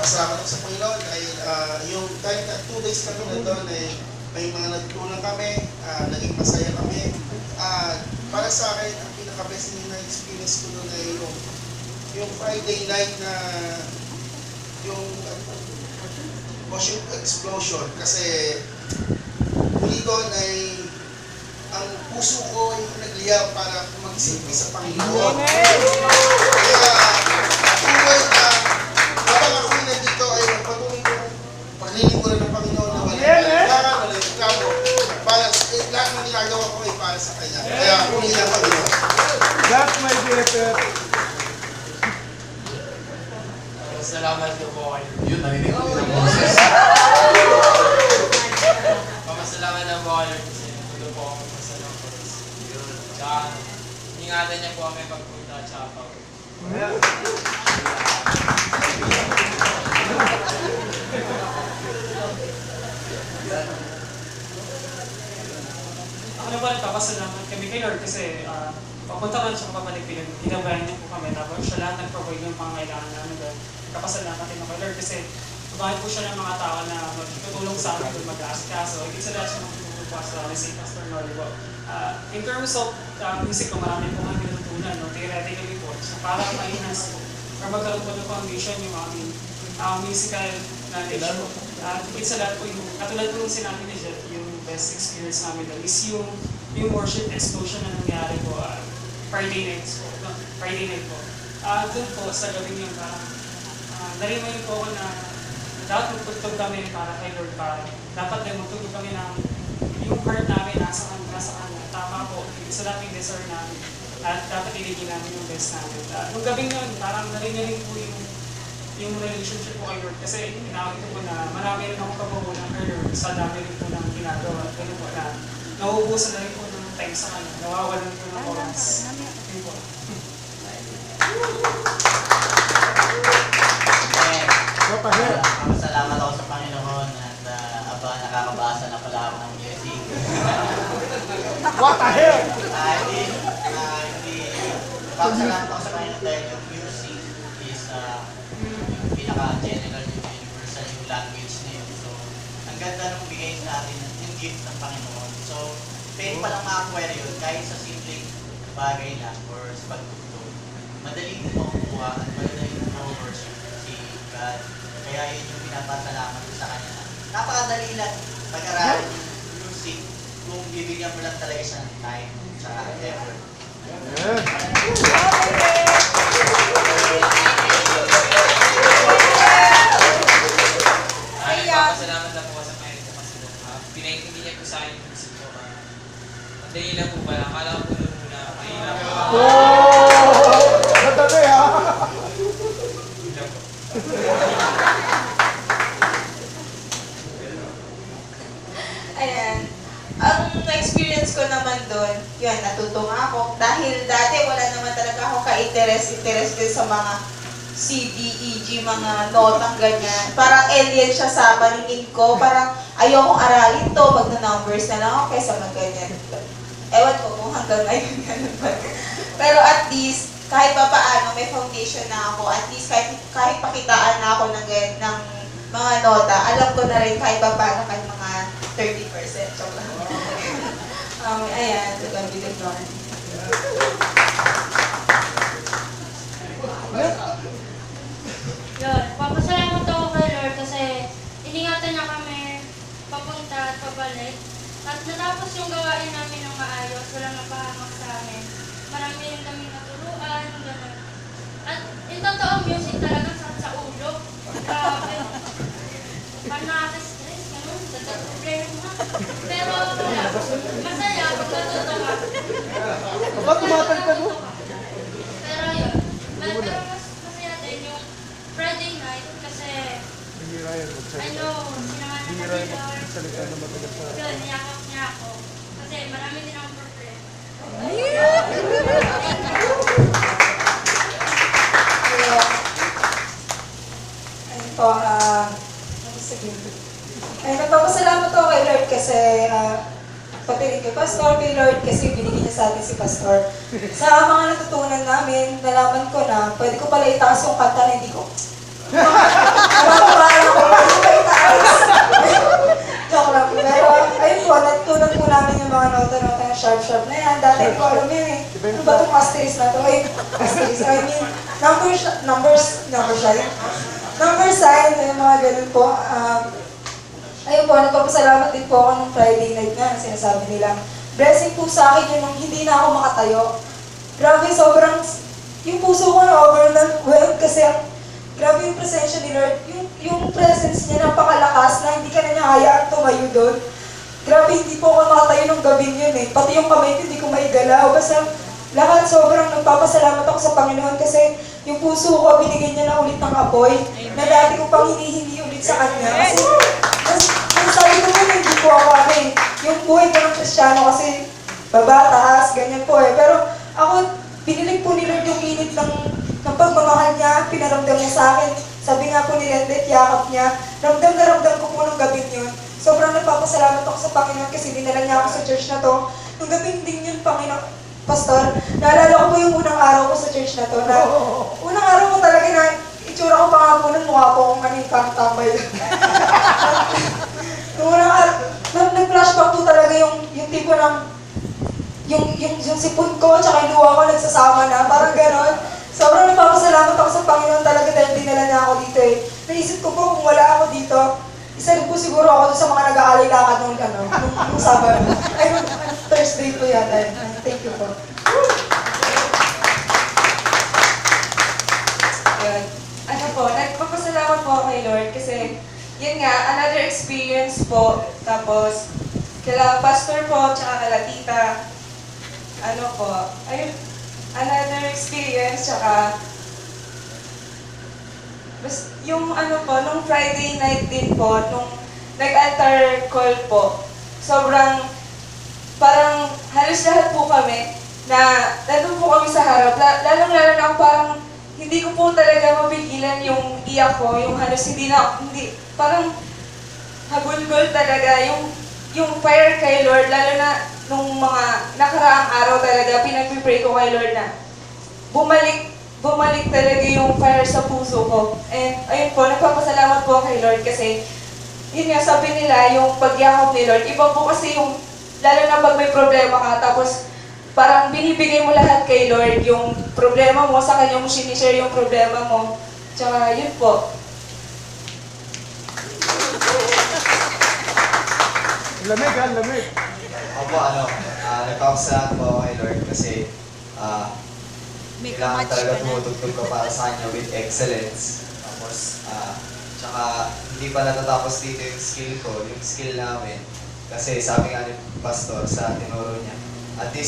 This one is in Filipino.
Pasalamat ako sa Panginoon dahil yung kahit 2 days kami na doon ay may mga nagtulong kami, naging masaya kami. Para sa akin, ang pinaka-best na experience ko doon ay yung Friday night na yung ocean explosion kasi muli doon ay ang puso ko ay nagliyaw para magsilbi sa Panginoon. Kaya tuloy na habang ako'y nandito ay patuloy ko paglilingkuran ng Panginoon na walang reklamo. Lahat ng ginagawa ko ay para sa Kanya. Kaya muli lang Panginoon. That's my better. Salamat ko po kayo. Yun, narinig ko din ang boses. Pamasalamat na po kayo kasi natuto po ako sa Locals. Tsaka, ingatan niya po kami pagpunta at saka pag. Ako na po nagpapasalamat kami kay Lord kasi papunta ko siya kapabalik pinag ginabayan niya po kami tapos siya lahat nag-provide ng pangailangan namin doon. Kapasalamat din ako kay Lord kasi tumahin po siya ng mga tao na magtutulong sa amin doon mag-aasikaso. Higit sa lahat siya magtutulong po sa amin si Pastor Norlibo. In terms of music ko, marami po kami natutunan, no? Theoretically po. So para ma-enhance po or magkaroon po ng foundation yung aming musical knowledge po. Higit sa lahat po yung, katulad po yung sinabi ni Jeff, yung best experience namin doon is yung worship explosion na nangyari po Friday night po. Doon po sa gawin yung narimayin po ako na dapat magtugtog kami para kay Lord para dapat din magtugtog kami ng yung heart namin nasa kanya. Tama po, sa dating desire namin. At dapat iligin namin yung best namin. Nung gabing yun, parang narinig po yung relationship ko kay Lord. Kasi pinakita ko na marami rin akong kapagulang kay Lord sa dami rin po ng ginagawa. Ganun po na nauubusan na rin po ng time sa kanya. Nawawalan po ng oras. Yun po. Salamat ako sa Panginoon at nakakabasa na pala ako ng music. What the hell? Salamat ako sa Panginoon dahil yung music is yung pinaka-general, yung universal, yung language na yun. So, ang ganda nung bigay sa atin yung gift ng Panginoon. So, pwede palang makakuha na yun kahit sa simpleng bagay lang or sa pagtugtog. Madaling makukuha at madaling ma-worship si God. Kaya yun yung pinapasalamat ko sa Kanya. Napakadali lang pag-aralin yung music kung bibigyan mo lang talaga siya ng time at effort. Papasalamat lang po sa Panginoon kasi pinaintindihan ko sa akin yung music ko. Ang dali lang po pala. Akala ko po nung muna. Mahirap po. Madali ha? Hirap po. Ayan. Ang experience ko naman doon, yun, natuto nga ako. Dahil dati wala naman talaga ako ka-interest din sa mga C, D, E, G, mga notang ganyan. Parang alien siya sa paningin ko. Parang ayokong aralin to, magna-numbers na lang ako kaysa mag-ganyan. Ewan ko kung hanggang ngayon ganun ba. Pero at least, kahit pa paano, may foundation na ako. At least, kahit pakitaan na ako ng mga nota, alam ko na rin kahit pa paano kahit mga 30%. Joke lang. Ayan, to God be the glory. Yun, papasalamat ako kay Lord kasi iningatan niya kami papunta at pabalik. At natapos yung gawain namin ng maayos, walang napahamak sa amin. Marami rin kami naturuan, gano'n. At yung totoo music talaga sa ulo. Grabe. Parang nakaka-stress, gano'n. Dapat problema. Pero wala. Masaya pag natuto ka. Kapag tumatagtag mo? Pero yun. Pero mas masaya din yung Friday night kasi Hindi Ryan, I know, sinamahan na kami Lord. magsalita na matagal sa... Yun, niyakap niya ako. Kasi marami din akong problema. Ayun po, nagpapasalamat ako kay Lord kasi pati rin kay Pastor, kay Lord kasi binigyan niya sa atin si Pastor. Sa mga natutunan namin, nalaman ko na pwede ko pala itaas yung kanta na hindi ko. number sign, yung mga ganun po. Ayun po, nagpapasalamat din po ako nung Friday night nga na sinasabi nila. Blessing po sa akin yun nung hindi na ako makatayo. Grabe, sobrang, yung puso ko na-overwhelmed kasi grabe yung presensya ni Lord. Yung presence niya napakalakas na hindi ka na niya hayaan tumayo doon. Grabe, hindi po ako makatayo nung gabing yun eh. Pati yung kamay ko hindi ko maigalaw. Basta lahat sobrang nagpapasalamat ako sa Panginoon kasi yung puso ko binigay niya na ulit ng apoy na dati ko pang hinihingi ulit sa Kanya. Kasi sabi ko po hindi po ako yung buhay ko ng Kristiyano kasi baba, taas, ganyan po eh. Pero ako, pinilig po ni Lord yung init ng pagmamahal niya, pinaramdam niya sa akin. Sabi nga po ni Lendet, yakap niya. Ramdam na ramdam ko po nung gabing yun. Sobrang nagpapasalamat ako sa Panginoon kasi dinala niya ako sa church na to. Nung gabing din yun, Panginoon, Pastor, naalala ko po yung unang araw ko sa church na to. Na, unang araw ko talaga na itsura ko pa nga po nun, mukha po akong kanintang tambay. Nung unang araw, nag-flashback po talaga yung tipo ng yung sipon ko, tsaka yung luha ko nagsasama na, parang ganon. Sobrang nagpapasalamat ako sa Panginoon talaga dahil dinala niya ako dito eh. Naisip ko po kung wala ako dito, isa rin po siguro ako sa mga nag-aalay lakad nung Sabado. Ay, nung Thursday po yata. Thank you po. Yun. Ano po, nagpapasalamat po ako kay Lord kasi yun nga, another experience po. Tapos, kala pastor po, tsaka kala tita, ano po, ayun, another experience, tsaka yung ano po, nung Friday night din po, nung nag-altar call po, sobrang, parang halos lahat po kami, na nandun po kami sa harap, lalong-lalo na ako parang, hindi ko po talaga mapigilan yung iyak ko, yung halos hindi, parang hagulgol talaga, yung fire kay Lord, lalo na nung mga nakaraang araw talaga, pinag-pray ko kay Lord na bumalik talaga yung fire sa puso ko. And ayun po, nagpapasalamat po kay Lord kasi yun nga, sabi nila, yung pagyakap ni Lord, iba po kasi yung, lalo na pag may problema ka, tapos parang binibigay mo lahat kay Lord, yung problema mo, sa Kanya mo sinishare yung problema mo. Tsaka yun po. Lamig ha, lamig. Ako po, nagpapasalamat po ako kay Lord kasi kailangan talaga tumutugtog ko para sa Kanya with excellence. Tapos, tsaka hindi pa natatapos dito yung skill ko, yung skill namin. Kasi sabi nga ni Pastor sa tinuro niya, at least